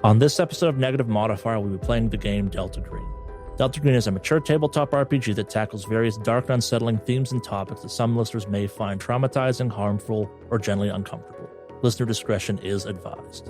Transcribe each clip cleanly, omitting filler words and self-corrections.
On this episode of Negative Modifier, we'll be playing the game Deltagreen. Deltagreen is a mature tabletop RPG that tackles various dark and unsettling themes and topics that some listeners may find traumatizing, harmful, or generally uncomfortable. Listener discretion is advised.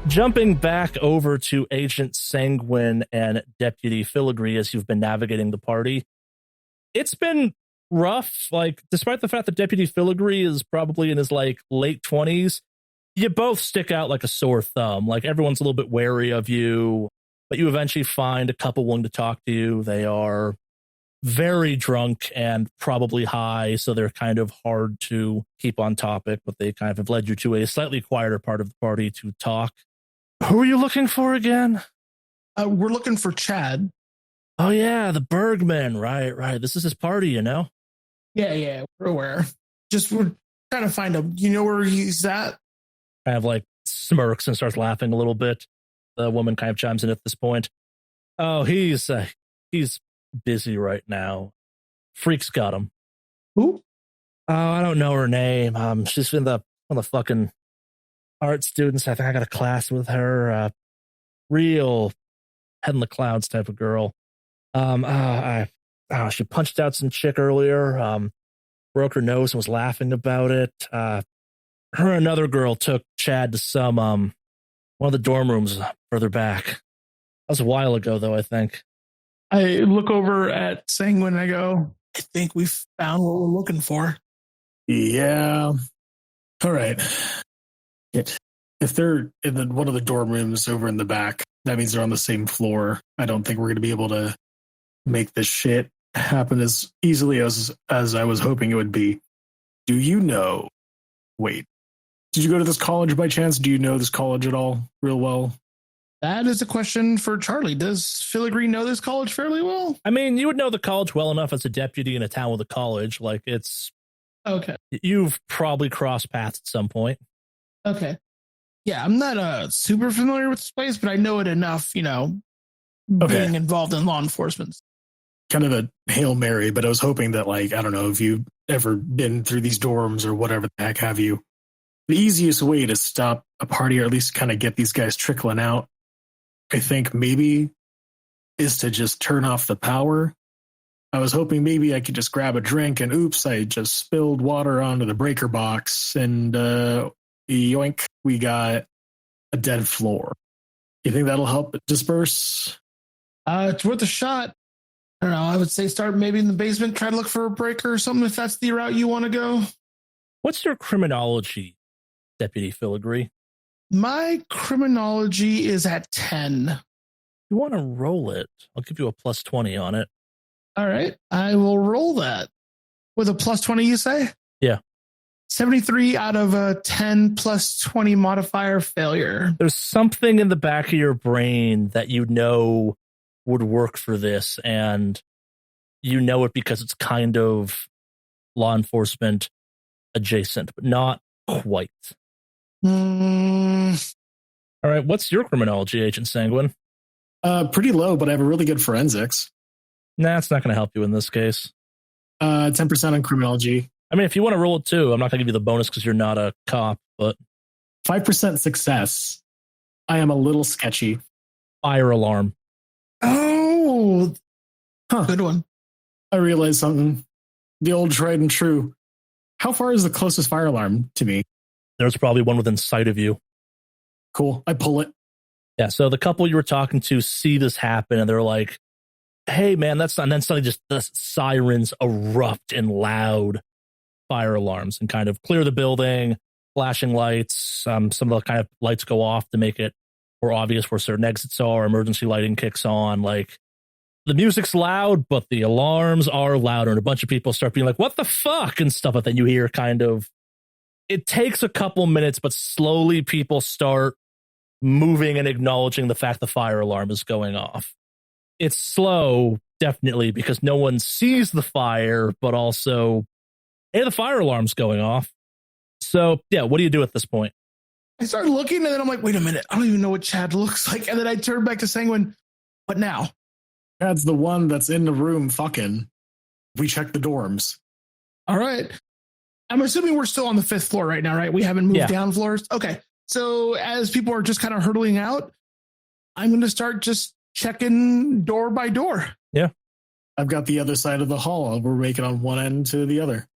Jumping back over to Agent Sanguine and Deputy Filigree as you've been navigating the party, it's been rough. Despite the fact that Deputy Filigree is probably in his late 20s, you both stick out like a sore thumb. Everyone's a little bit wary of you, but you eventually find a couple willing to talk to you. They are very drunk and probably high, so they're kind of hard to keep on topic, but they kind of have led you to a slightly quieter part of the party to talk. Who are you looking for again? We're looking for Chad. Oh, yeah, the Bergman. Right. This is his party, you know? Yeah, we're aware. We're trying to find him. You know where he's at? Kind of smirks and starts laughing a little bit. The woman kind of chimes in at this point. Oh, he's busy right now. Freak's got him. Who? Oh, I don't know her name. She's been one of the fucking art students. I think I got a class with her. Real head in the clouds type of girl. She punched out some chick earlier. Broke her nose and was laughing about it. Her and another girl took Chad to some one of the dorm rooms further back. That was a while ago, though. I think. I look over at Sanguine and I go, I think we found what we're looking for. Yeah. All right. If they're in one of the dorm rooms over in the back, that means they're on the same floor. I don't think we're going to be able to make this shit happen as easily as I was hoping it would be. Do you know? Wait, did you go to this college by chance? Do you know this college at all real well? That is a question for Charlie. Does Filigree know this college fairly well? I mean, you would know the college well enough as a deputy in a town with a college. It's okay. You've probably crossed paths at some point. Okay. Yeah, I'm not super familiar with the place, but I know it enough, being involved in law enforcement. Kind of a Hail Mary, but I was hoping that, I don't know if you've ever been through these dorms or whatever the heck have you. The easiest way to stop a party, or at least kind of get these guys trickling out, I think maybe is to just turn off the power. I was hoping maybe I could just grab a drink and oops, I just spilled water onto the breaker box and yoink, we got a dead floor. You think that'll help disperse? It's worth a shot. I don't know. I would say start maybe in the basement, try to look for a breaker or something if that's the route you want to go. What's your criminology, Deputy Filigree? My criminology is at 10. You want to roll it? I'll give you a plus 20 on it. All right. I will roll that. With a plus 20, you say? Yeah. 73 out of a 10 plus 20 modifier failure. There's something in the back of your brain that you know would work for this, and you know it because it's kind of law enforcement adjacent, but not quite. All right, what's your criminology, Agent Sanguine? Pretty low, but I have a really good forensics. Nah, it's not going to help you in this case. 10% on criminology. I mean, if you want to roll it too, I'm not going to give you the bonus because you're not a cop, but 5% success. I am a little sketchy. Fire alarm. Oh, good one. I realized something. The old tried and true. How far is the closest fire alarm to me? There's probably one within sight of you. Cool. I pull it. Yeah, so the couple you were talking to see this happen, and they're like, hey, man, that's not... And then suddenly just the sirens erupt in loud fire alarms and kind of clear the building, flashing lights. Some of the kind of lights go off to make it more obvious where certain exits are. Emergency lighting kicks on. The music's loud, but the alarms are louder. And a bunch of people start being like, what the fuck? And stuff like that. You hear kind of... It takes a couple minutes, but slowly people start moving and acknowledging the fact the fire alarm is going off. It's slow, definitely, because no one sees the fire, but also, hey, the fire alarm's going off. So, yeah, what do you do at this point? I started looking and then I'm like, wait a minute, I don't even know what Chad looks like. And then I turned back to Sanguine, what now? Chad's the one that's in the room fucking. We checked the dorms. All right. I'm assuming we're still on the 5th floor right now, right? We haven't moved down floors. Okay. So as people are just kind of hurtling out, I'm going to start just checking door by door. Yeah. I've got the other side of the hall. We're making on one end to the other.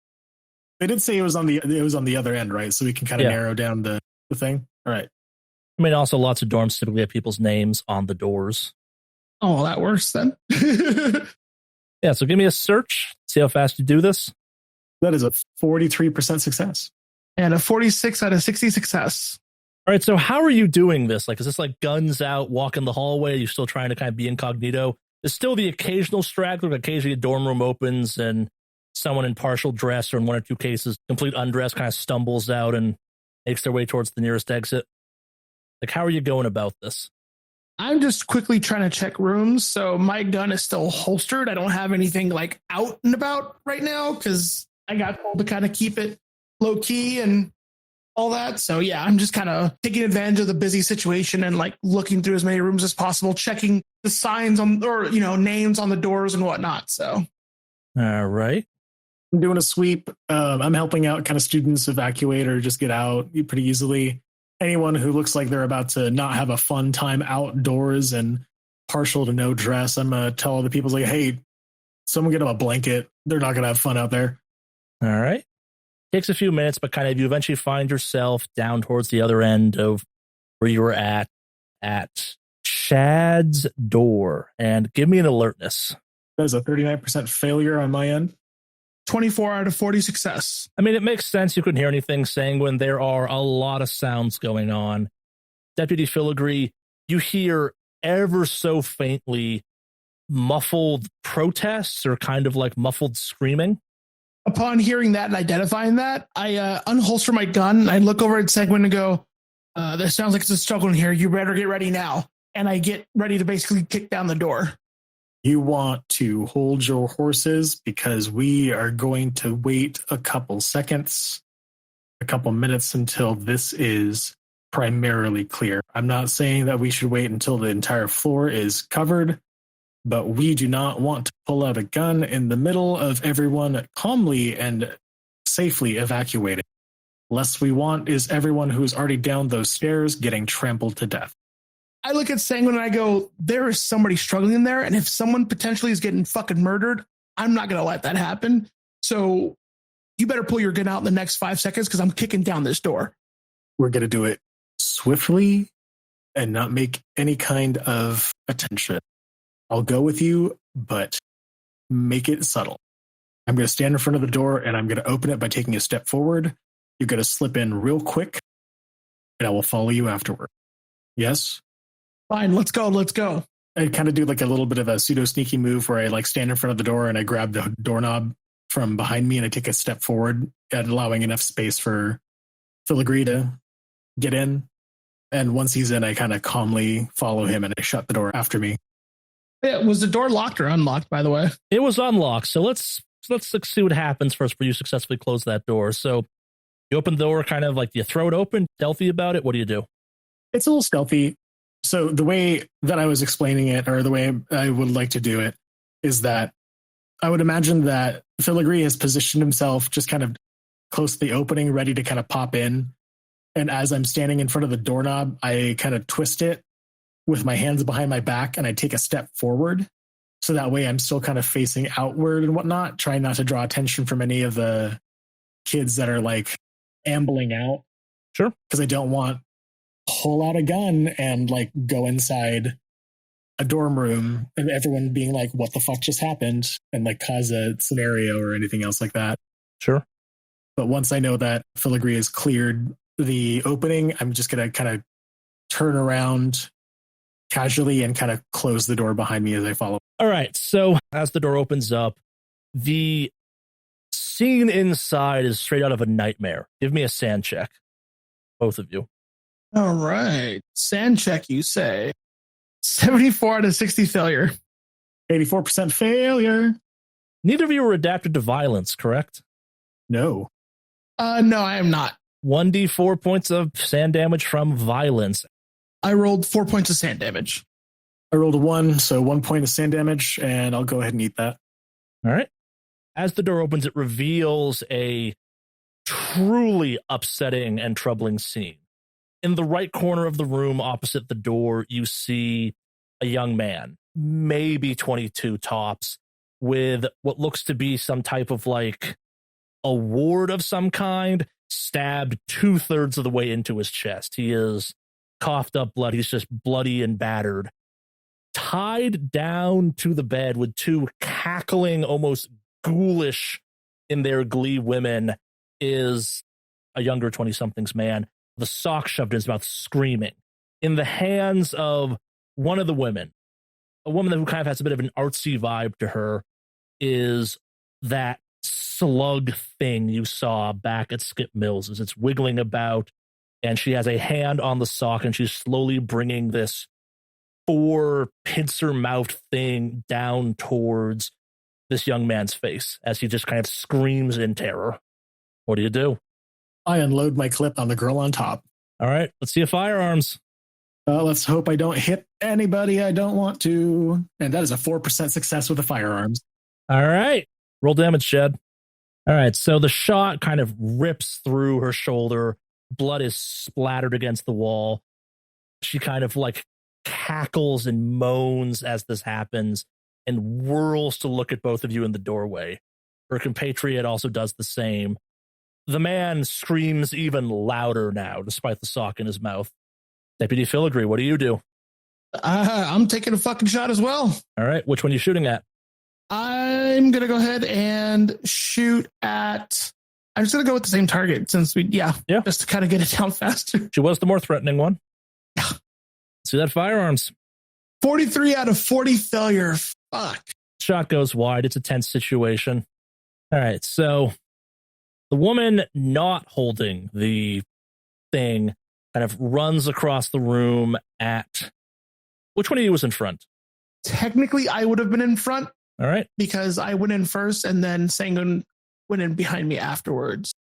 They did say it was on the other end, right? So we can kind of narrow down the thing. All right. I mean, also lots of dorms typically have people's names on the doors. Oh, well, that works then. Yeah, so give me a search. See how fast you do this. That is a 43% success. And a 46 out of 60 success. All right, so how are you doing this? Like, is this like guns out, walking the hallway? Are you still trying to kind of be incognito? There's still the occasional straggler. Occasionally a dorm room opens and someone in partial dress or in one or two cases, complete undress kind of stumbles out and makes their way towards the nearest exit. Like, how are you going about this? I'm just quickly trying to check rooms. So my gun is still holstered. I don't have anything like out and about right now because I got told to kind of keep it low key and all that. So yeah, I'm just kind of taking advantage of the busy situation and like looking through as many rooms as possible, checking the signs on or, names on the doors and whatnot. So. All right. I'm doing a sweep. I'm helping out kind of students evacuate or just get out pretty easily. Anyone who looks like they're about to not have a fun time outdoors and partial to no dress, I'm going to tell all the people, like, hey, someone get them a blanket. They're not going to have fun out there. All right. Takes a few minutes, but kind of you eventually find yourself down towards the other end of where you were at Chad's door. And give me an alertness. That is a 39% failure on my end. 24 out of 40 success. I mean, it makes sense. You couldn't hear anything, Sanguine. There are a lot of sounds going on. Deputy Filigree, you hear ever so faintly muffled protests or kind of like muffled screaming. Upon hearing that and identifying that, I unholster my gun. I look over at Sanguine and go, "This sounds like it's a struggle in here. You better get ready now." And I get ready to basically kick down the door. You want to hold your horses because we are going to wait a couple seconds, a couple minutes until this is primarily clear. I'm not saying that we should wait until the entire floor is covered, but we do not want to pull out a gun in the middle of everyone calmly and safely evacuating. Less we want is everyone who's already down those stairs getting trampled to death. I look at Sanguine and I go, there is somebody struggling in there. And if someone potentially is getting fucking murdered, I'm not going to let that happen. So you better pull your gun out in the next 5 seconds because I'm kicking down this door. We're going to do it swiftly and not make any kind of attention. I'll go with you, but make it subtle. I'm going to stand in front of the door and I'm going to open it by taking a step forward. You're going to slip in real quick and I will follow you afterward. Yes? Fine, let's go. I kind of do like a little bit of a pseudo sneaky move where I like stand in front of the door and I grab the doorknob from behind me and I take a step forward and allowing enough space for Filigree to get in. And once he's in, I kind of calmly follow him and I shut the door after me. Yeah, was the door locked or unlocked, by the way? It was unlocked. So let's see what happens first for you successfully close that door. So you open the door, kind of like, do you throw it open, stealthy about it? What do you do? It's a little stealthy. So the way that I was explaining it, or the way I would like to do it, is that I would imagine that Filigree has positioned himself just kind of close to the opening, ready to kind of pop in. And as I'm standing in front of the doorknob, I kind of twist it with my hands behind my back and I take a step forward. So that way I'm still kind of facing outward and whatnot, trying not to draw attention from any of the kids that are like ambling out. Sure. Because I don't want pull out a gun and like go inside a dorm room and everyone being like, what the fuck just happened? And like cause a scenario or anything else like that. Sure. But once I know that Filigree has cleared the opening, I'm just going to kind of turn around casually and kind of close the door behind me as I follow. All right. So as the door opens up, the scene inside is straight out of a nightmare. Give me a sand check. Both of you. All right. Sand check, you say. 74 out of 60 failure. 84% failure. Neither of you were adapted to violence, correct? No. No, I am not. 1d4 points of sand damage from violence. I rolled 4 points of sand damage. I rolled a 1, so 1 point of sand damage, and I'll go ahead and eat that. All right. As the door opens, it reveals a truly upsetting and troubling scene. In the right corner of the room opposite the door, you see a young man, maybe 22 tops, with what looks to be some type of like a ward of some kind, stabbed 2/3 of the way into his chest. He is coughed up blood. He's just bloody and battered. Tied down to the bed with two cackling, almost ghoulish in their glee women is a younger 20-somethings man, the sock shoved in his mouth, screaming. In the hands of one of the women, a woman who kind of has a bit of an artsy vibe to her, is that slug thing you saw back at Skip Mills as it's wiggling about, and she has a hand on the sock, and she's slowly bringing this 4 pincer mouth thing down towards this young man's face as he just kind of screams in terror. What do you do? I unload my clip on the girl on top. All right, let's see a firearms. Let's hope I don't hit anybody I don't want to. And that is a 4% success with the firearms. All right, roll damage, Jed. All right, so the shot kind of rips through her shoulder. Blood is splattered against the wall. She kind of like cackles and moans as this happens and whirls to look at both of you in the doorway. Her compatriot also does the same. The man screams even louder now, despite the sock in his mouth. Deputy Filigree, what do you do? I'm taking a fucking shot as well. All right, which one are you shooting at? I'm going to go ahead and shoot at... I'm just going to go with the same target since just to kind of get it down faster. She was the more threatening one. Yeah. See that firearms. 43 out of 40 failure. Fuck. Shot goes wide. It's a tense situation. All right, so the woman not holding the thing kind of runs across the room at... Which one of you was in front? Technically, I would have been in front. All right. Because I went in first and then Sangun went in behind me afterwards.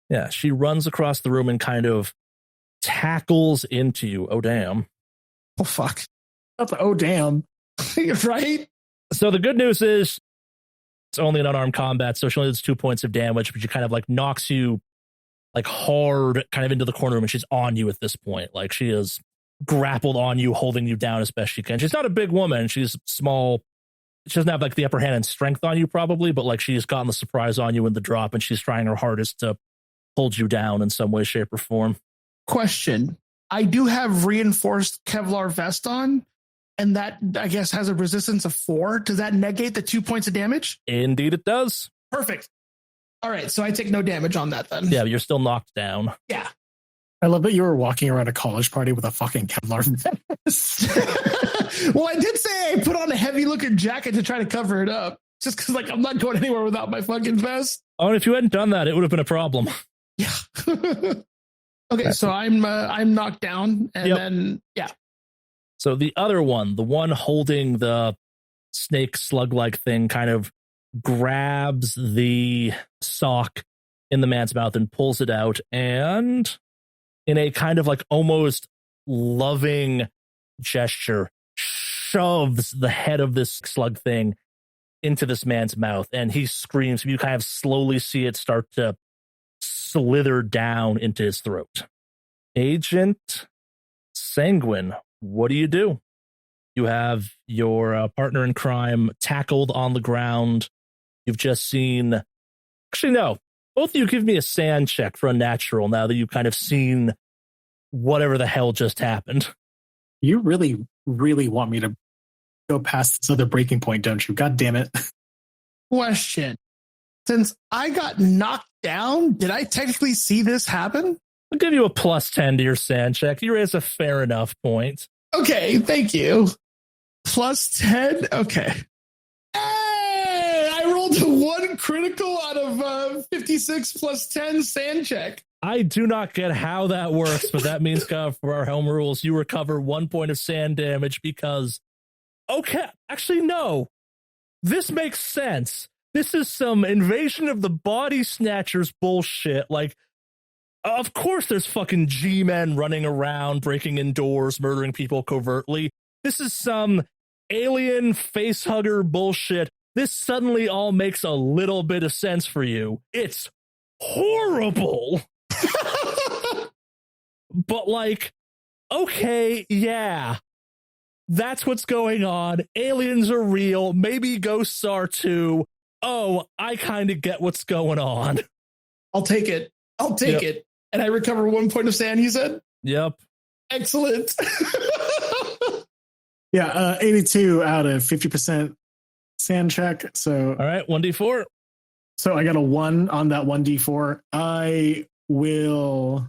Yeah, she runs across the room and kind of tackles into you. Oh, damn. Oh, fuck. That's oh, damn. Right? So the good news is it's only an unarmed combat, so she only does 2 points of damage, but she kind of like knocks you like hard kind of into the corner room, and she's on you at this point. Like she is grappled on you, holding you down as best she can. She's not a big woman. She's small. She doesn't have like the upper hand and strength on you probably, but like she's gotten the surprise on you in the drop, and she's trying her hardest to hold you down in some way, shape, or form. Question. I do have reinforced Kevlar vest on, and that, I guess, has a resistance of 4. Does that negate the 2 points of damage? Indeed it does. Perfect. All right, so I take no damage on that then. Yeah, but you're still knocked down. Yeah. I love that you were walking around a college party with a fucking Kevlar vest. Well, I did say I put on a heavy-looking jacket to try to cover it up, just because like I'm not going anywhere without my fucking vest. Oh, and if you hadn't done that, it would have been a problem. Yeah. Okay, so I'm knocked down, and then So the other one, the one holding the snake slug-like thing, kind of grabs the sock in the man's mouth and pulls it out, and in a kind of like almost loving gesture, shoves the head of this slug thing into this man's mouth, and he screams. You kind of slowly see it start to slither down into his throat. Agent Sanguine, what do you do? You have your partner in crime tackled on the ground. You've just seen... Actually, no. Both of you give me a sand check for a natural now that you've kind of seen whatever the hell just happened. You really, really want me to go past this other breaking point, don't you? God damn it. Question. Since I got knocked down, did I technically see this happen? I'll give you a +10 to your sand check. You raise a fair enough point. Okay, thank you. +10? Okay. Hey! I rolled a 1 critical out of 56 +10 sand check. I do not get how that works, but that means for our home rules, you recover 1 point of sand damage because... Okay, actually, no. This makes sense. This is some invasion of the body snatchers bullshit. Like, Of course there's fucking G-men running around, breaking in doors, murdering people covertly. This is some alien facehugger bullshit. This suddenly all makes a little bit of sense for you. It's horrible. But like, okay, yeah. That's what's going on. Aliens are real. Maybe ghosts are too. Oh, I kind of get what's going on. I'll take it. It. And I recover 1 point of sand, you said? Yep. Excellent. Yeah, 82 out of 50% sand check. So, all right, 1d4. So I got a 1 on that 1d4. I will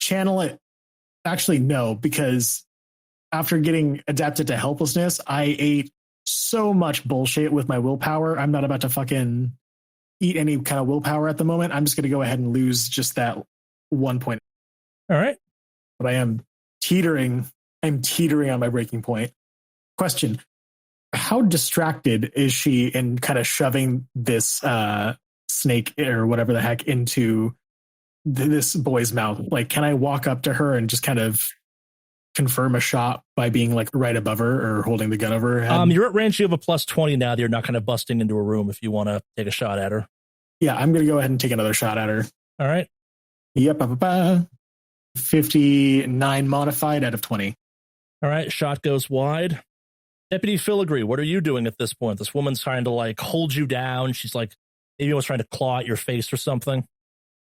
channel it. Actually, no, because after getting adapted to helplessness, I ate so much bullshit with my willpower. I'm not about to fucking eat any kind of willpower at the moment. I'm just going to go ahead and lose just that 1 point. All right. But I am teetering. I'm teetering on my breaking point. Question. How distracted is she in kind of shoving this snake or whatever the heck into this boy's mouth? Like, can I walk up to her and just kind of confirm a shot by being like right above her or holding the gun over her head? You're at range. You have a +20 now that you're not kind of busting into a room if you want to take a shot at her. Yeah, I'm going to go ahead and take another shot at her. All right. Yep. 59 modified out of 20. All right. Shot goes wide. Deputy Filigree, what are you doing at this point? This woman's trying to like hold you down. She's like, maybe was trying to claw at your face or something.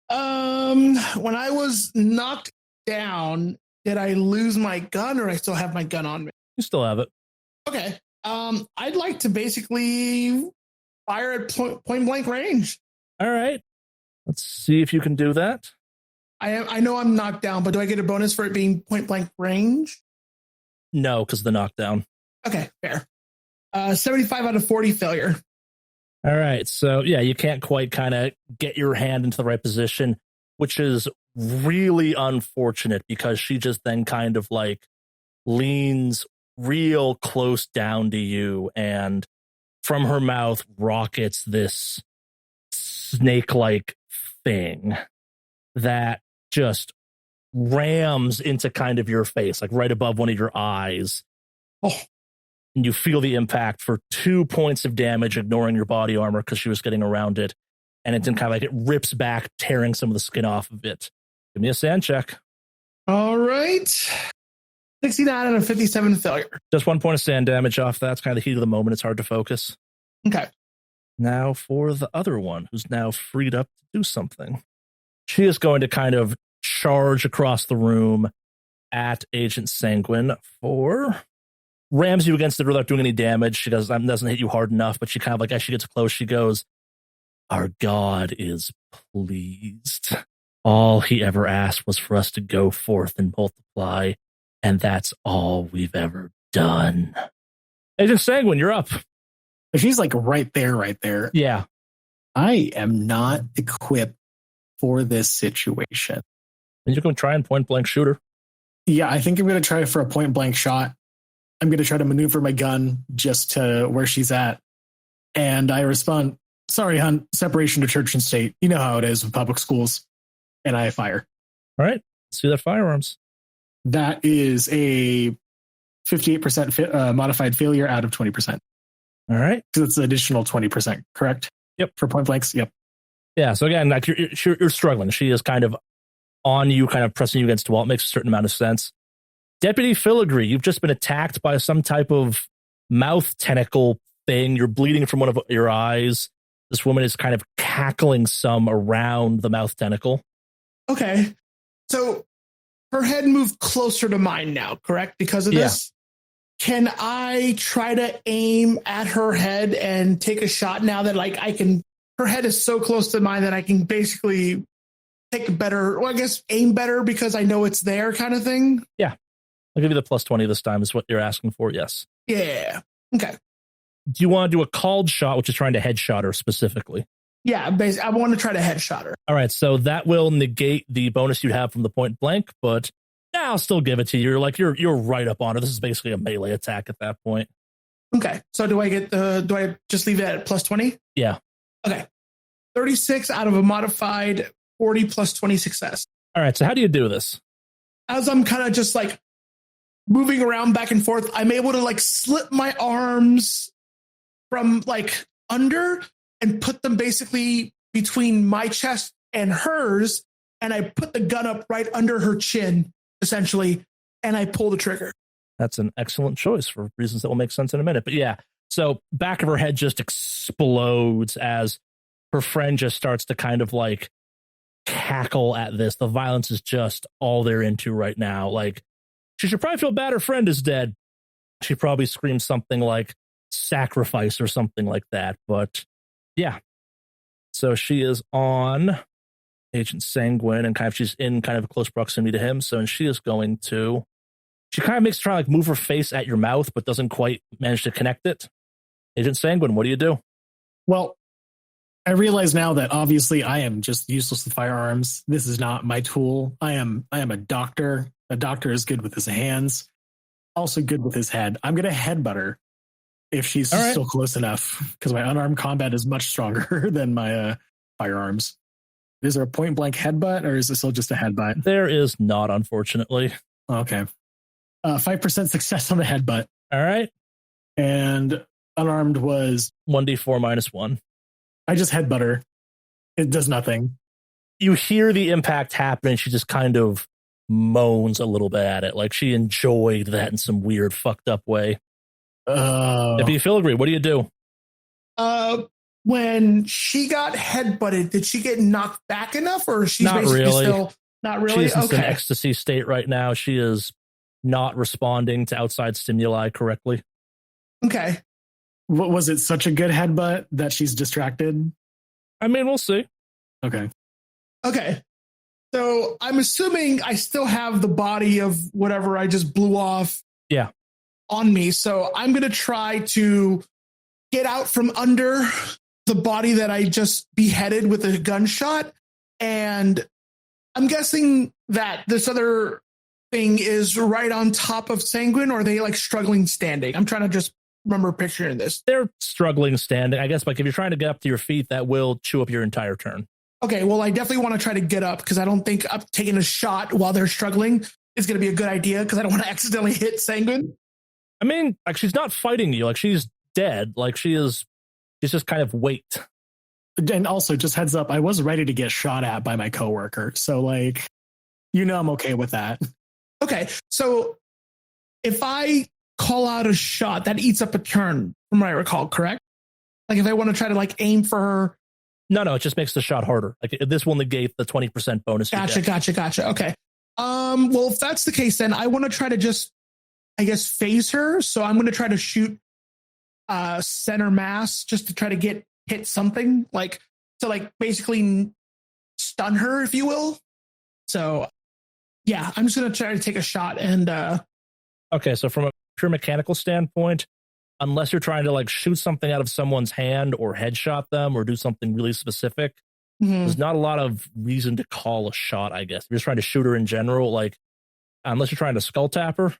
When I was knocked down, did I lose my gun or I still have my gun on me? You still have it. Okay. I'd like to basically fire at point blank range. All right. Let's see if you can do that. I know I'm knocked down, but do I get a bonus for it being point blank range? No, because of the knockdown. Okay, fair. 75 out of 40 failure. All right. So, yeah, you can't quite kind of get your hand into the right position, which is really unfortunate because she just then kind of like leans real close down to you, and from her mouth rockets this snake-like thing that just rams into kind of your face, like right above one of your eyes. Oh. And you feel the impact for 2 points of damage, ignoring your body armor because she was getting around it. And it's kind of like it rips back, tearing some of the skin off of it. Give me a sand check. All right. 69 out of 57 failure. Just 1 point of sand damage off that. It's kind of the heat of the moment. It's hard to focus. Okay. Now for the other one, who's now freed up to do something. She is going to kind of charge across the room at Agent Sanguine for... rams you against it without doing any damage. She doesn't hit you hard enough, but she kind of like, as she gets close, she goes, "Our God is pleased. All he ever asked was for us to go forth and multiply, and that's all we've ever done." Agent Sanguine, you're up. She's like right there. Yeah. I am not equipped for this situation. And you're going to try and point blank shoot her. Yeah, I think I'm going to try for a point blank shot. I'm going to try to maneuver my gun just to where she's at. And I respond, "Sorry, hon, separation to church and state. You know how it is with public schools." And I fire. All right. Let's see that firearms. That is a 58% modified failure out of 20%. All right. So it's an additional 20%, correct? Yep. For point blanks? Yep. Yeah. So again, like you're struggling. She is kind of on you, kind of pressing you against the wall. It makes a certain amount of sense. Deputy Filigree, you've just been attacked by some type of mouth tentacle thing. You're bleeding from one of your eyes. This woman is kind of cackling some around the mouth tentacle. Okay. So her head moved closer to mine now, correct? Because of this? Can I try to aim at her head and take a shot now that like I can, her head is so close to mine that I can basically take a better, well, I guess aim better because I know it's there kind of thing? Yeah. I'll give you the +20 this time is what you're asking for. Yes. Yeah. Okay. Do you want to do a called shot, which is trying to headshot her specifically? Yeah. I want to try to headshot her. All right. So that will negate the bonus you'd have from the point blank, but I'll still give it to you. You're like, you're right up on her. This is basically a melee attack at that point. Okay. So do I just leave it at +20? Yeah. Okay. 36 out of a modified 40 +20 success. All right, so how do you do this? As I'm kind of just like moving around back and forth, I'm able to like slip my arms from like under and put them basically between my chest and hers. And I put the gun up right under her chin, essentially, and I pull the trigger. That's an excellent choice for reasons that will make sense in a minute. But yeah, so back of her head just explodes as her friend just starts to kind of like cackle at this. The violence is just all they're into right now. Like, she should probably feel bad her friend is dead. She probably screams something like sacrifice or something like that. But yeah. So she is on Agent Sanguine and she's in kind of close proximity to him. So and she is going to, she kind of makes her try like move her face at your mouth, but doesn't quite manage to connect it. Agent Sanguine, what do you do? Well, I realize now that obviously I am just useless with firearms. This is not my tool. I am a doctor. A doctor is good with his hands, also good with his head. I'm going to headbutt her if she's still close enough, because my unarmed combat is much stronger than my firearms. Is there a point blank headbutt, or is this still just a headbutt? There is not, unfortunately. Okay. 5% success on the headbutt. All right. And unarmed was 1d4 minus 1. I just headbutt her. It does nothing. You hear the impact happen, and she just kind of moans a little bit at it. Like she enjoyed that in some weird, fucked up way. If you feel agree, what do you do? When she got headbutted, did she get knocked back enough, or she's not basically really. still not really? She's in an ecstasy state right now. She is not responding to outside stimuli correctly. Okay. What was it? Such a good headbutt that she's distracted? I mean, we'll see. Okay. So I'm assuming I still have the body of whatever I just blew off. Yeah. On me. So I'm going to try to get out from under the body that I just beheaded with a gunshot. And I'm guessing that this other thing is right on top of Sanguine, or are they like struggling standing? I'm trying to just remember picturing this. They're struggling standing. I guess like if you're trying to get up to your feet, that will chew up your entire turn. Okay, well, I definitely want to try to get up because I don't think taking a shot while they're struggling is going to be a good idea because I don't want to accidentally hit Sanguine. I mean, like she's not fighting you. Like she's dead. Like she's just kind of wait. And also, just heads up, I was ready to get shot at by my coworker. So like, I'm okay with that. Okay, so if I call out a shot, that eats up a turn, from what I recall, correct? Like if I want to try to like aim for her. No, it just makes the shot harder. Like this will negate the 20% bonus. Gotcha. Okay. Well, if that's the case, then I want to try to just, I guess, phase her. So I'm going to try to shoot center mass just to try to hit something like to like basically stun her, if you will. So yeah, I'm just going to try to take a shot and. Okay, so from a pure mechanical standpoint, unless you're trying to like shoot something out of someone's hand or headshot them or do something really specific, there's not a lot of reason to call a shot, I guess. If you're just trying to shoot her in general, like unless you're trying to skull tap her,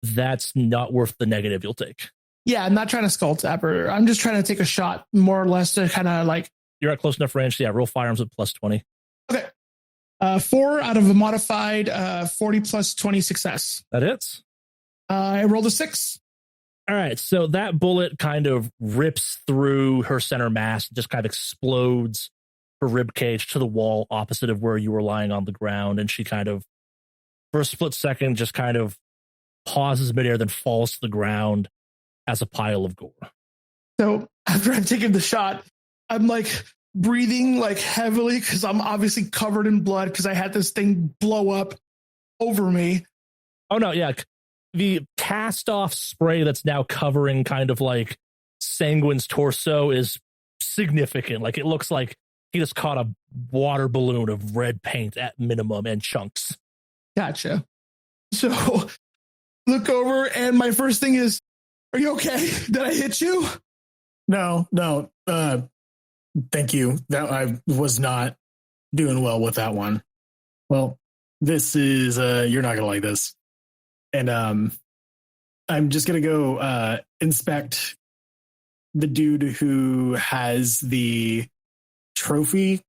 that's not worth the negative you'll take. Yeah, I'm not trying to skull tap her. I'm just trying to take a shot more or less to kind of like. You're at close enough range. So yeah, roll firearms at plus 20. Okay. 4 out of a modified 40 plus 20 success. That hits. I rolled a 6. All right, so that bullet kind of rips through her center mass, just kind of explodes her rib cage to the wall opposite of where you were lying on the ground, and she kind of, for a split second, just kind of pauses midair, then falls to the ground as a pile of gore. So after I've taken the shot, I'm like breathing like heavily because I'm obviously covered in blood because I had this thing blow up over me. Oh, no, yeah. The cast-off spray that's now covering kind of like Sanguine's torso is significant. Like it looks like he just caught a water balloon of red paint at minimum and chunks. Gotcha. So look over and my first thing is, are you okay? Did I hit you? No. Thank you. That I was not doing well with that one. Well, this is you're not gonna like this. And I'm just going to go inspect the dude who has the trophy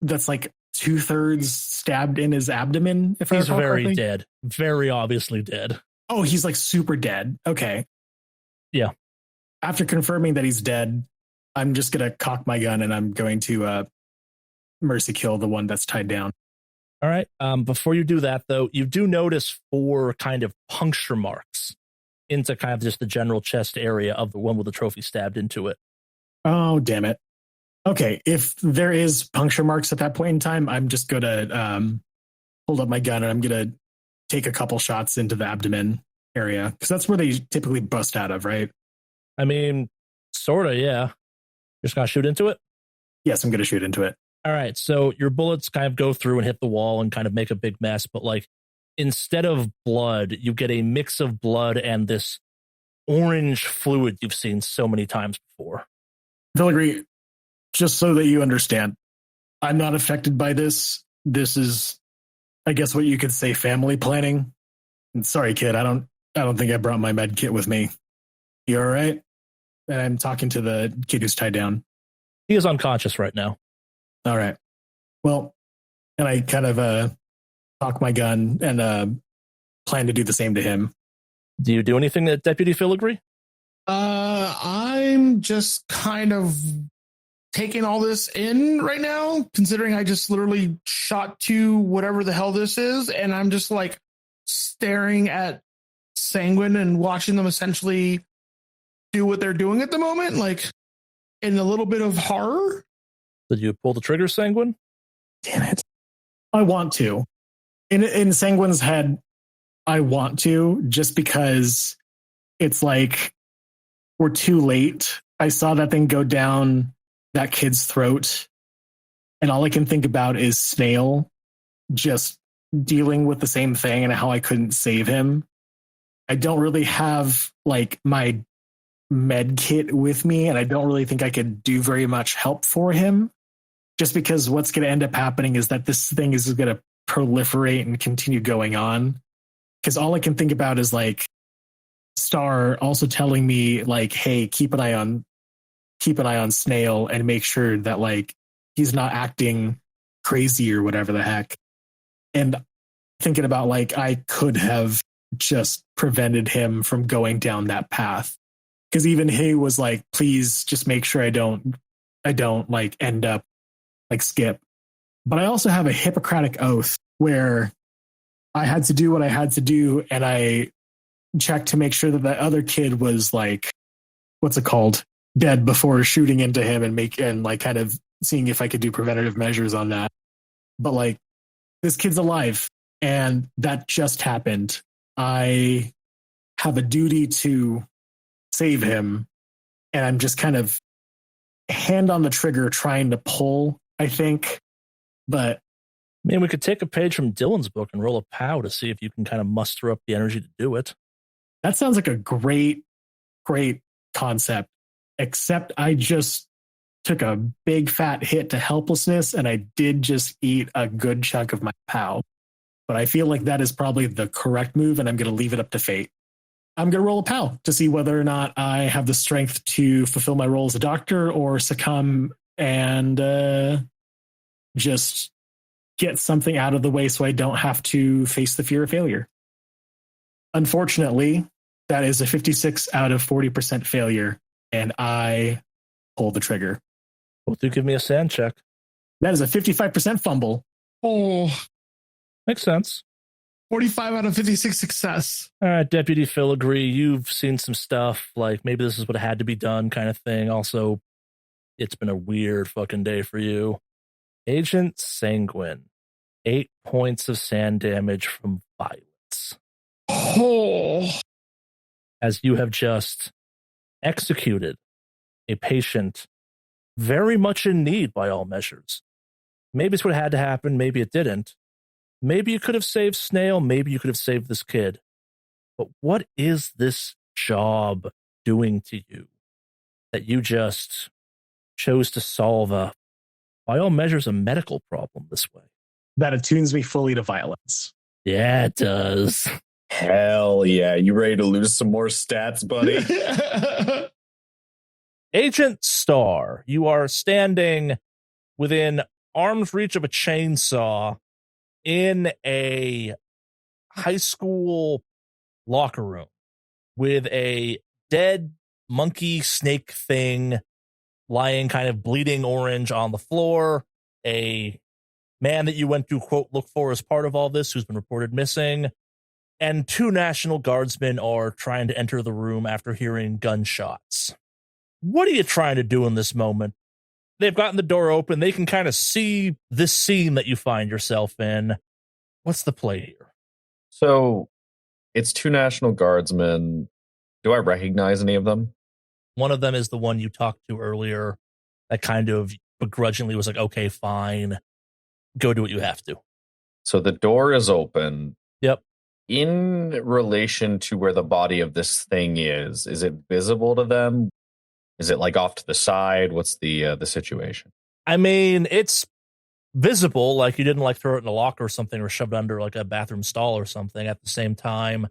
that's like 2/3 stabbed in his abdomen. If he's I recall very correctly. dead, very obviously dead. Oh, he's like super dead. Okay. Yeah. After confirming that he's dead, I'm just going to cock my gun and I'm going to mercy kill the one that's tied down. All right. Before you do that, though, you do notice 4 kind of puncture marks into kind of just the general chest area of the one with the trophy stabbed into it. Oh, damn it. Okay, if there is puncture marks at that point in time, I'm just going to hold up my gun and I'm going to take a couple shots into the abdomen area because that's where they typically bust out of, right? I mean, sort of, yeah. You're just going to shoot into it? Yes, I'm going to shoot into it. All right, so your bullets kind of go through and hit the wall and kind of make a big mess, but like instead of blood, you get a mix of blood and this orange fluid you've seen so many times before. Villigry, just so that you understand, I'm not affected by this. This is, I guess, what you could say family planning. And sorry, kid, I don't think I brought my med kit with me. You all right? And I'm talking to the kid who's tied down. He is unconscious right now. All right. Well, and I kind of cock my gun and plan to do the same to him. Do you do anything, Deputy Filigree? I'm just kind of taking all this in right now, considering I just literally shot to whatever the hell this is, and I'm just like staring at Sanguine and watching them essentially do what they're doing at the moment, like in a little bit of horror. Did you pull the trigger, Sanguine? Damn it. I want to. In Sanguine's head, I want to, just because it's like we're too late. I saw that thing go down that kid's throat, and all I can think about is Snail just dealing with the same thing and how I couldn't save him. I don't really have like my med kit with me, and I don't really think I could do very much help for him, just because what's going to end up happening is that this thing is going to proliferate and continue going on. Because all I can think about is like Star also telling me like, hey, keep an eye on Snail and make sure that like he's not acting crazy or whatever the heck. And thinking about like I could have just prevented him from going down that path. Because even he was like, please just make sure I don't like end up like Skip. But I also have a Hippocratic Oath where I had to do what I had to do, and I checked to make sure that the other kid was like, what's it called, dead before shooting into him and like kind of seeing if I could do preventative measures on that. But like this kid's alive, and that just happened. I have a duty to save him, and I'm just kind of hand on the trigger trying to pull, I think. But I mean, we could take a page from Dylan's book and roll a POW to see if you can kind of muster up the energy to do it. That sounds like a great concept, except I just took a big fat hit to helplessness, and I did just eat a good chunk of my POW. But I feel like that is probably the correct move, and I'm going to leave it up to fate. I'm going to roll a POW to see whether or not I have the strength to fulfill my role as a doctor or succumb and just get something out of the way so I don't have to face the fear of failure. Unfortunately, that is a 56 out of 40% failure, and I pull the trigger. Both you give me a sand check. That is a 55% fumble. Oh, makes sense. 45 out of 56 success. All right, Deputy Filigree, you've seen some stuff, like maybe this is what had to be done kind of thing. Also, it's been a weird fucking day for you. Agent Sanguine, 8 points of sand damage from violence. Oh. As you have just executed a patient very much in need by all measures. Maybe it's what had to happen, maybe it didn't. Maybe you could have saved Snail, maybe you could have saved this kid. But what is this job doing to you that you just chose to solve by all measures, a medical problem this way? That attunes me fully to violence. Yeah, it does. Hell yeah. You ready to lose some more stats, buddy? Agent Star, you are standing within arm's reach of a chainsaw in a high school locker room with a dead monkey snake thing lying kind of bleeding orange on the floor, a man that you went to, quote, look for as part of all this who's been reported missing, and 2 National Guardsmen are trying to enter the room after hearing gunshots. What are you trying to do in this moment? They've gotten the door open. They can kind of see this scene that you find yourself in. What's the play here? So it's 2 National Guardsmen. Do I recognize any of them? One of them is the one you talked to earlier that kind of begrudgingly was like, okay, fine. Go do what you have to. So the door is open. Yep. In relation to where the body of this thing is it visible to them? Is it like off to the side? What's the situation? I mean, it's visible, like you didn't like throw it in a locker or something or shove it under like a bathroom stall or something. At the same time,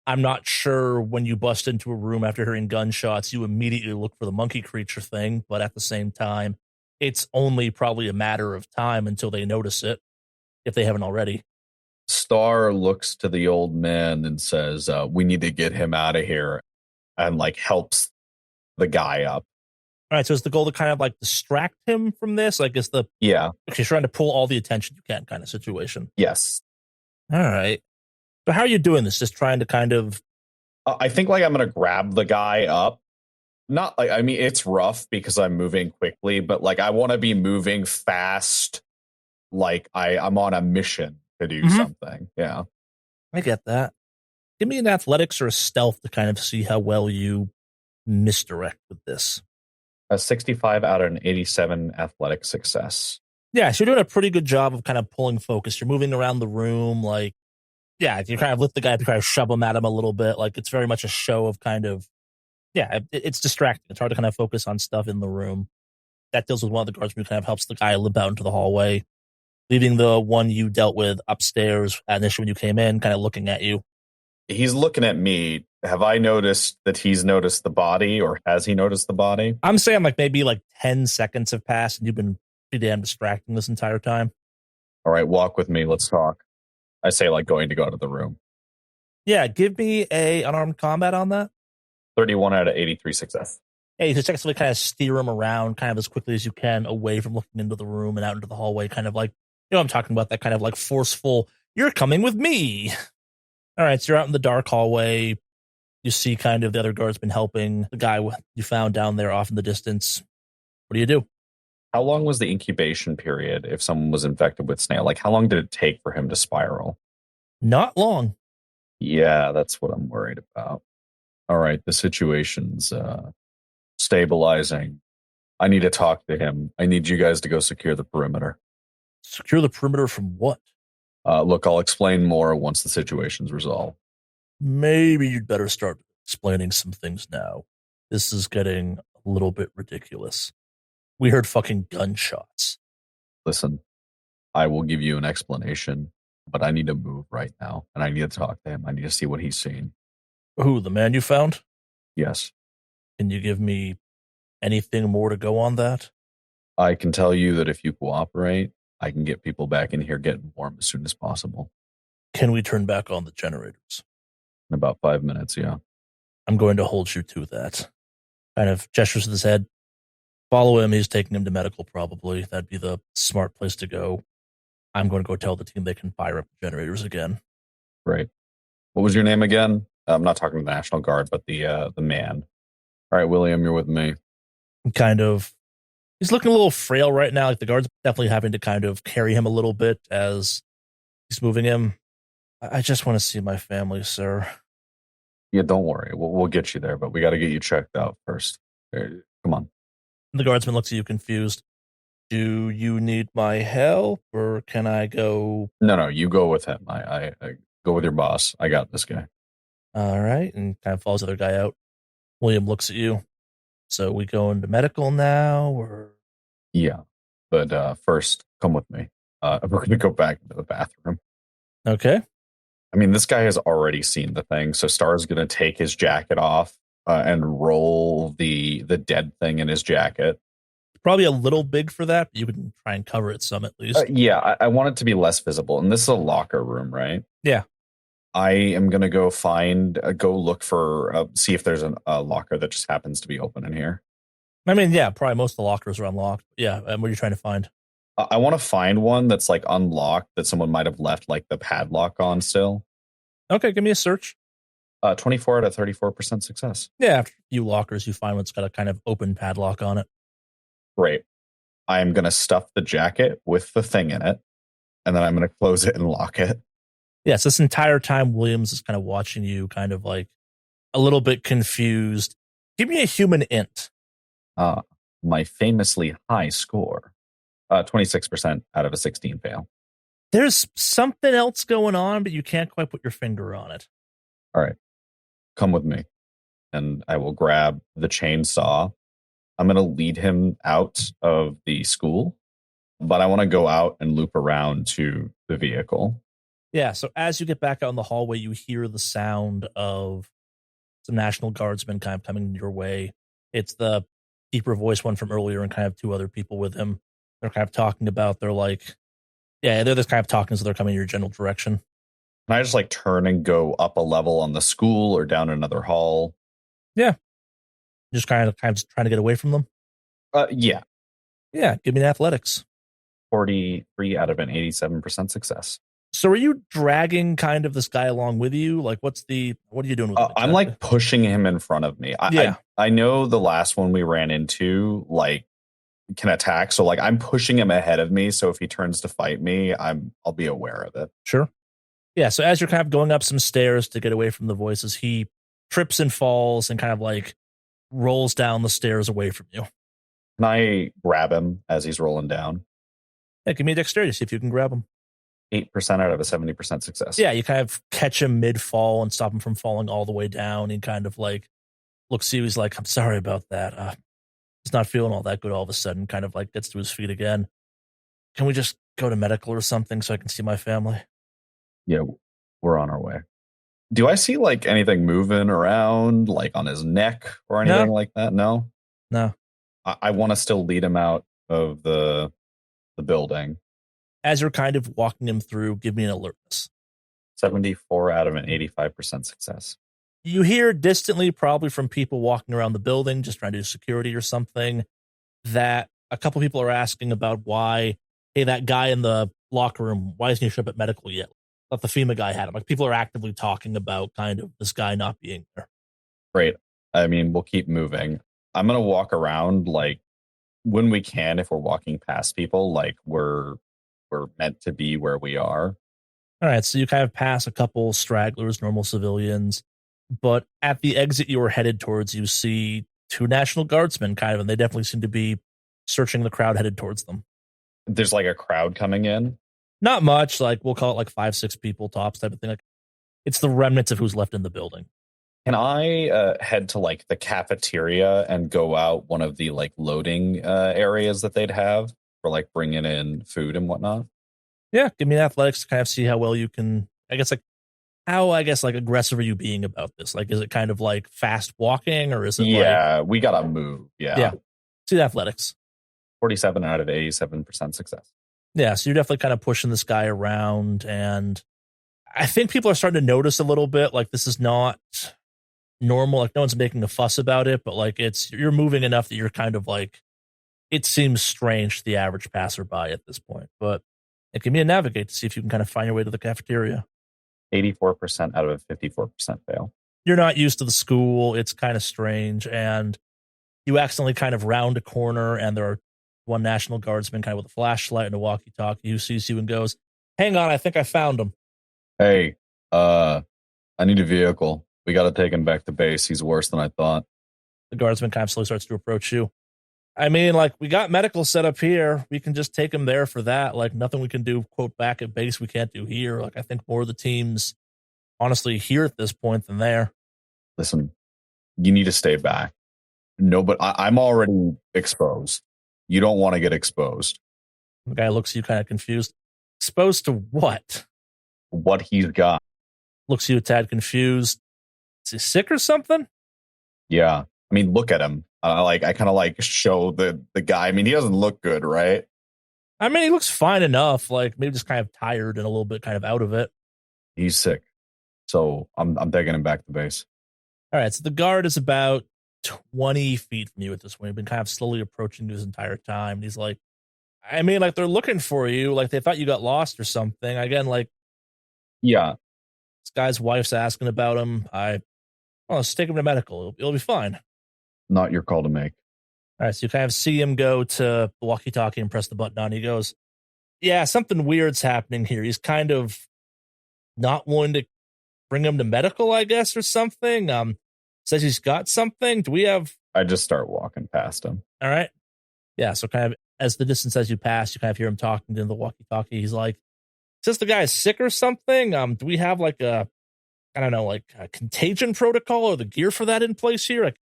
I'm not sure when you bust into a room after hearing gunshots, you immediately look for the monkey creature thing. But at the same time, it's only probably a matter of time until they notice it, if they haven't already. Star looks to the old man and says, we need to get him out of here, and like helps the guy up. All right, so is the goal to kind of like distract him from this? Like, is the she's trying to pull all the attention you can kind of situation? Yes. All right. So how are you doing this? Just trying to kind of... I think like I'm going to grab the guy up. Not like, I mean, it's rough because I'm moving quickly, but like I want to be moving fast. Like I'm on a mission to do something. Yeah. I get that. Give me an athletics or a stealth to kind of see how well you misdirect with this. A 65 out of an 87 athletic success. Yeah, so you're doing a pretty good job of kind of pulling focus. You're moving around the room, like, yeah, you kind of lift the guy up, you kind of shove him at him a little bit. Like, it's very much a show of kind of, yeah, it's distracting. It's hard to kind of focus on stuff in the room. That deals with one of the guardsmen who kind of helps the guy limp out into the hallway, leaving the one you dealt with upstairs initially when you came in, kind of looking at you. He's looking at me. Have I noticed that he's noticed the body, or has he noticed the body? I'm saying like maybe like 10 seconds have passed and you've been pretty damn distracting this entire time. All right, walk with me. Let's talk. I say like going to go out of the room. Yeah, give me a unarmed combat on that. 31 out of 83 success. Hey, you successfully kind of steer him around kind of as quickly as you can away from looking into the room and out into the hallway, kind of like, you know what I'm talking about, that kind of like forceful, you're coming with me. All right, so you're out in the dark hallway. You see kind of the other guardsman helping the guy you found down there off in the distance. What do you do? How long was the incubation period if someone was infected with snail? Like, how long did it take for him to spiral? Not long. Yeah, that's what I'm worried about. All right, the situation's stabilizing. I need to talk to him. I need you guys to go secure the perimeter. Secure the perimeter from what? Look, I'll explain more once the situation's resolved. Maybe you'd better start explaining some things now. This is getting a little bit ridiculous. We heard fucking gunshots. Listen, I will give you an explanation, but I need to move right now, and I need to talk to him. I need to see what he's seen. Who, the man you found? Yes. Can you give me anything more to go on that? I can tell you that if you cooperate, I can get people back in here getting warm as soon as possible. Can we turn back on the generators? In about 5 minutes, yeah. I'm going to hold you to that. Kind of gestures with his head. Follow him. He's taking him to medical, probably. That'd be the smart place to go. I'm going to go tell the team they can fire up the generators again. Right. What was your name again? I'm not talking to the National Guard, but the man. All right, William, you're with me. Kind of, he's looking a little frail right now. Like the guard's definitely having to kind of carry him a little bit as he's moving him. I just want to see my family, sir. Yeah, don't worry. We'll get you there, but we got to get you checked out first. Come on. The guardsman looks at you confused. Do you need my help, or can I go? No, you go with him. I go with your boss. I got this guy. All right, and kind of follows the other guy out. William looks at you. So we go into medical now, or? Yeah, but first, come with me. We're going to go back into the bathroom. Okay. I mean, this guy has already seen the thing, so Star's going to take his jacket off and roll the dead thing in his jacket. probably a little big for that, but you can try and cover it some at least. Yeah, I want it to be less visible. And this is a locker room, right? Yeah. I am going to go look for, see if there's a locker that just happens to be open in here. I mean, yeah, probably most of the lockers are unlocked. Yeah, and what are you trying to find? I want to find one that's like unlocked that someone might have left like the padlock on still. Okay, give me a search. 24 out of 34% success. Yeah, after a few lockers, you find one's got a kind of open padlock on it. Great. I'm going to stuff the jacket with the thing in it, and then I'm going to close it and lock it. Yes, this entire time, Williams is kind of watching you, kind of like a little bit confused. Give me a human int. My famously high score, 26% out of a 16 fail. There's something else going on, but you can't quite put your finger on it. All right. Come with me, and I will grab the chainsaw. I'm going to lead him out of the school, but I want to go out and loop around to the vehicle. Yeah, so as you get back out in the hallway, you hear the sound of some National Guardsmen kind of coming your way. It's the deeper voice one from earlier and kind of two other people with him. They're kind of talking about, they're just kind of talking, so they're coming in your general direction. Can I just like turn and go up a level on the school or down another hall? Yeah. Just kind of trying to get away from them? Yeah. Yeah, give me an athletics. 43 out of an 87% success. So are you dragging kind of this guy along with you? Like, what are you doing with him? I'm like pushing him in front of me. I know the last one we ran into, like, can attack. So like I'm pushing him ahead of me. So if he turns to fight me, I'll be aware of it. Sure. Yeah. So as you're kind of going up some stairs to get away from the voices, he trips and falls and kind of like rolls down the stairs away from you. Can I grab him as he's rolling down? Yeah, give me a dexterity, see if you can grab him. 8% out of a 70% success. Yeah, you kind of catch him mid-fall and stop him from falling all the way down. He kind of like looks at you. He's like, I'm sorry about that. He's not feeling all that good all of a sudden, kind of like gets to his feet again. Can we just go to medical or something so I can see my family? Yeah, we're on our way. Do I see like anything moving around, like on his neck or anything like that? No? No. I want to still lead him out of the building. As you're kind of walking him through, give me an alertness. 74 out of an 85% success. You hear distantly, probably from people walking around the building, just trying to do security or something, that a couple people are asking about why, hey, that guy in the locker room, why isn't he showing up at medical yet? Thought the FEMA guy had him. Like, people are actively talking about kind of this guy not being there. Great. I mean, we'll keep moving. I'm going to walk around, like, when we can, if we're walking past people, like we're meant to be where we are. All right, so you kind of pass a couple stragglers, normal civilians, but at the exit you were headed towards, you see two National Guardsmen kind of, and they definitely seem to be searching the crowd headed towards them. There's like a crowd coming in? Not much, like we'll call it like 5-6 people tops type of thing. Like, it's the remnants of who's left in the building. Can I head to like the cafeteria and go out one of the like loading areas that they'd have for like bringing in food and whatnot? Yeah, give me an athletics to kind of see how well you can, how aggressive are you being about this? Like, is it kind of like fast walking or is it we gotta move. Yeah. See the athletics. 47 out of 87% success. Yeah, so you're definitely kind of pushing this guy around, and I think people are starting to notice a little bit, like this is not normal, like no one's making a fuss about it, but like you're moving enough that you're kind of like, it seems strange to the average passerby at this point. But it can be a navigate to see if you can kind of find your way to the cafeteria. 84% out of a 54% fail. You're not used to the school. It's kind of strange. And you accidentally kind of round a corner, and there are one National Guardsman kind of with a flashlight and a walkie-talkie who sees you and goes, hang on, I think I found him. Hey, I need a vehicle. We got to take him back to base. He's worse than I thought. The Guardsman kind of slowly starts to approach you. I mean, like, we got medical set up here. We can just take him there for that. Like, nothing we can do, quote, back at base we can't do here. Like, I think more of the teams, honestly, here at this point than there. Listen, you need to stay back. No, but I'm already exposed. You don't want to get exposed. The guy looks at you kind of confused. Exposed to what? What he's got. Looks at you a tad confused. Is he sick or something? Yeah. I mean, look at him. I kind of like show the guy. I mean, he doesn't look good, right? I mean, he looks fine enough. Like maybe just kind of tired and a little bit kind of out of it. He's sick, so I'm taking him back to base. All right, so the guard is about 20 feet from you at this point. He's been kind of slowly approaching you this entire time. And he's like, I mean, like they're looking for you. Like they thought you got lost or something. Again, like, yeah, this guy's wife's asking about him. Let's take him to medical. It'll be fine. Not your call to make. All right, so you kind of see him go to the walkie-talkie and press the button on. He goes, yeah, something weird's happening here. He's kind of not wanting to bring him to medical, I guess, or something. Says he's got something. Do we have... I just start walking past him. All right. Yeah, so kind of as the distance as you pass, you kind of hear him talking to the walkie-talkie. He's like, says the guy is sick or something. Do we have like a contagion protocol or the gear for that in place here? Like,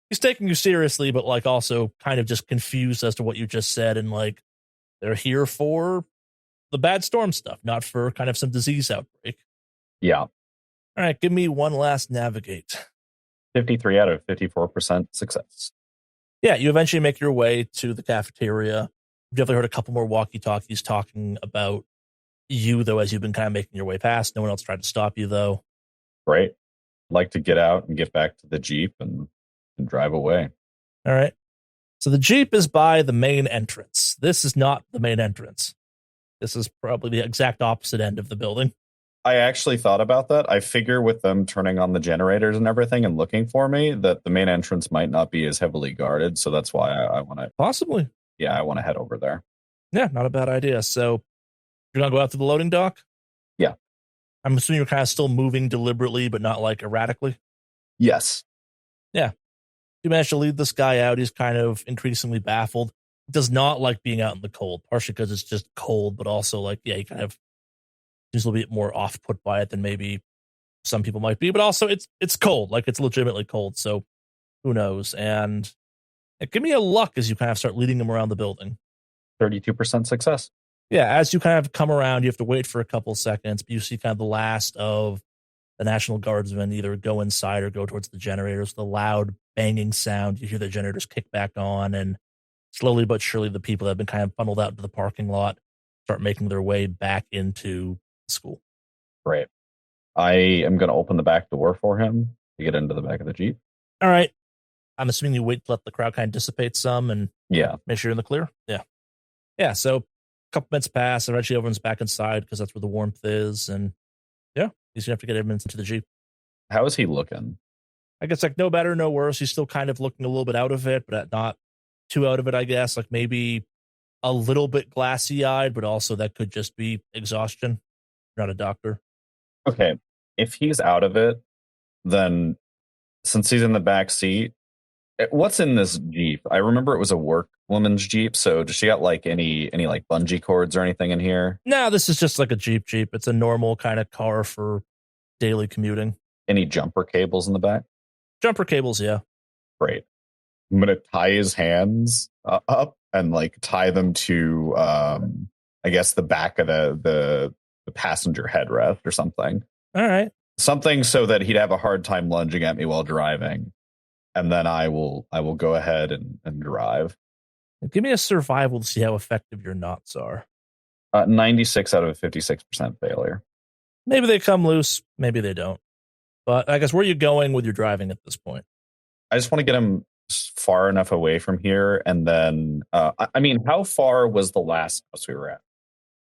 he's taking you seriously, but like also kind of just confused as to what you just said. And like, they're here for the bad storm stuff, not for kind of some disease outbreak. Yeah. All right, give me one last navigate. 53 out of 54% success. Yeah, you eventually make your way to the cafeteria. You've definitely heard a couple more walkie-talkies talking about you, though, as you've been kind of making your way past. No one else tried to stop you, though. Great. I'd like to get out and get back to the Jeep and drive away. All right. So the Jeep is by the main entrance. This is not the main entrance. This is probably the exact opposite end of the building. I actually thought about that. I figure with them turning on the generators and everything and looking for me, that the main entrance might not be as heavily guarded. So that's why I want to... Possibly. Yeah, I want to head over there. Yeah, not a bad idea. So you're going to go out to the loading dock? Yeah. I'm assuming you're kind of still moving deliberately, but not like erratically? Yes. Yeah. You managed to lead this guy out. He's kind of increasingly baffled. He does not like being out in the cold, partially because it's just cold, but also like, yeah, he kind of seems a little bit more off-put by it than maybe some people might be, but also it's cold. Like, it's legitimately cold, so who knows? And give me a luck as you kind of start leading him around the building. 32% success. Yeah, as you kind of come around, you have to wait for a couple seconds, but you see kind of the last of the National Guardsmen either go inside or go towards the generators. The loud banging sound, you hear the generators kick back on, and slowly but surely the people that have been kind of funneled out into the parking lot start making their way back into the school. Great. I am going to open the back door for him to get into the back of the Jeep. All right. I'm assuming you wait to let the crowd kind of dissipate some and make sure you're in the clear. Yeah. Yeah. So a couple minutes pass. Eventually everyone's back inside because that's where the warmth is. And yeah, he's going to have to get everyone into the Jeep. How is he looking? I guess like no better, no worse. He's still kind of looking a little bit out of it, but not too out of it, I guess. Like maybe a little bit glassy eyed, but also that could just be exhaustion. You're not a doctor. Okay. If he's out of it, then since he's in the back seat, what's in this Jeep? I remember it was a work woman's Jeep. So does she got like any like bungee cords or anything in here? No, this is just like a Jeep. It's a normal kind of car for daily commuting. Any jumper cables in the back? Jumper cables, yeah. Great. I'm going to tie his hands up and like tie them to, I guess, the back of the passenger headrest or something. All right. Something so that he'd have a hard time lunging at me while driving. And then I will go ahead and drive. Give me a survival to see how effective your knots are. 96 out of 56% failure. Maybe they come loose. Maybe they don't. But I guess where are you going with your driving at this point? I just want to get him far enough away from here. And then, I mean, how far was the last house we were at?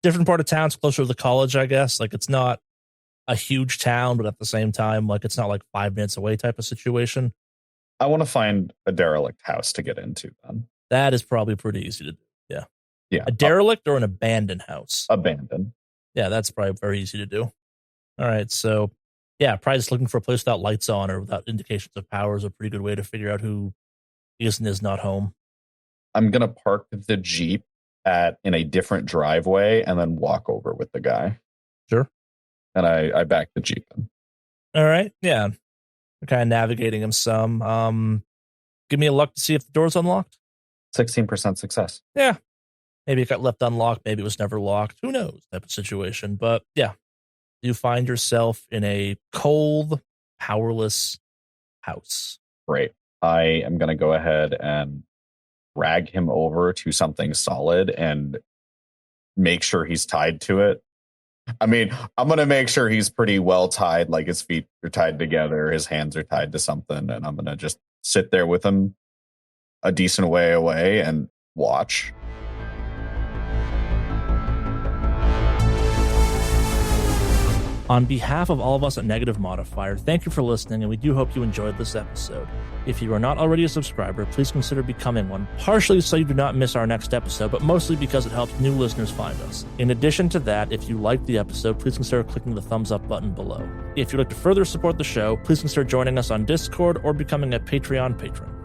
Different part of town. It's closer to the college, I guess. Like, it's not a huge town, but at the same time, like, it's not like 5 minutes away type of situation. I want to find a derelict house to get into then. That is probably pretty easy to do. Yeah. Yeah. A derelict or an abandoned house? Abandoned. Yeah, that's probably very easy to do. All right. So, yeah, probably just looking for a place without lights on or without indications of power is a pretty good way to figure out who is and is not home. I'm going to park the Jeep in a different driveway and then walk over with the guy. Sure. And I back the Jeep in. All right. Yeah. We're kind of navigating him some. Give me a luck to see if the door's unlocked. 16% success. Yeah. Maybe it got left unlocked. Maybe it was never locked. Who knows? Type of situation. But yeah, you find yourself in a cold, powerless house. Great. I am going to go ahead and drag him over to something solid and make sure he's tied to it. I mean, I'm going to make sure he's pretty well tied, like his feet are tied together, his hands are tied to something, and I'm going to just sit there with him a decent way away and watch. On behalf of all of us at Negative Modifier, thank you for listening, and we do hope you enjoyed this episode. If you are not already a subscriber, please consider becoming one, partially so you do not miss our next episode, but mostly because it helps new listeners find us. In addition to that, if you liked the episode, please consider clicking the thumbs up button below. If you'd like to further support the show, please consider joining us on Discord or becoming a Patreon patron.